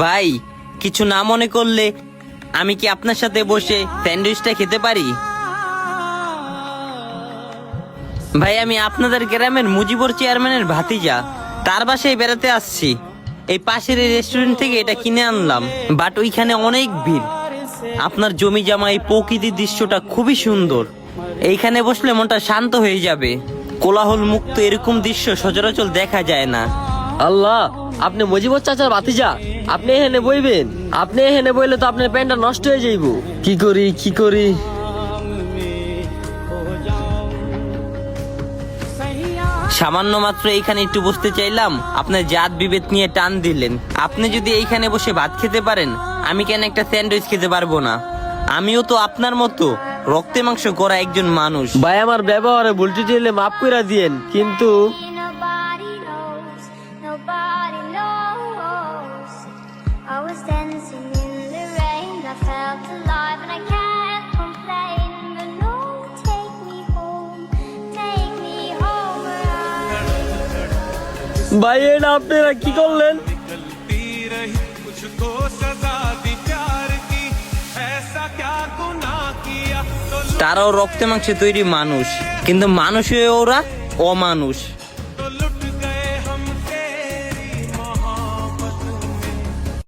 ভাই, কিছু না মনে করলে আমি কি আপনার সাথে বসে স্যান্ডউইচটা খেতে পারি? ভাই, আমি আপনাদের গ্রামের মুজিবুর চেয়ারম্যানের ভাতিজা, তার বাসায় বেড়াতে আসছি। এই পাশের এই রেস্টুরেন্ট থেকে এটা কিনে আনলাম, বাট ওইখানে অনেক ভিড়। আপনার জমি জামা এই প্রকৃতির দৃশ্যটা খুবই সুন্দর, এইখানে বসলে মনটা শান্ত হয়ে যাবে। কোলাহল মুক্ত এরকম দৃশ্য সচরাচর দেখা যায় না। আল্লাহ, আপনি মুজিবুর চাচার ভাতিজা, আপনি এখানে বইবেন? আপনি এখানে বইলে তো আপনার প্যান্টটা নষ্ট হয়ে যাইব। কি করি সামান্য মাত্র এইখানে একটু বসতে চাইলাম, আপনার জাত বিভেদ নিয়ে টান দিলেন। আপনি যদি এইখানে বসে ভাত খেতে পারেন, আমি কেন একটা স্যান্ডউইচ খেতে পারবো না? আমিও তো আপনার মতো রক্তে মাংস করা একজন মানুষ। ভাই, আমার ব্যবহারে ভুল ত্রুটি হলে মাফ করে দিয়েন, কিন্তু Nobody knows, nobody knows. I was dancing in the rain, I felt alive and I can't complain. But no, take me home where I ভাই, এটা আপনারা কি করলেন? निकलती रही मुझको सजा दी प्यार की, ऐसा क्या गुनाह किया तो তারাও রক্তে মাংসে তৈরি মানুষ, কিন্তু মানুষ হয়ে ওরা অমানুষ।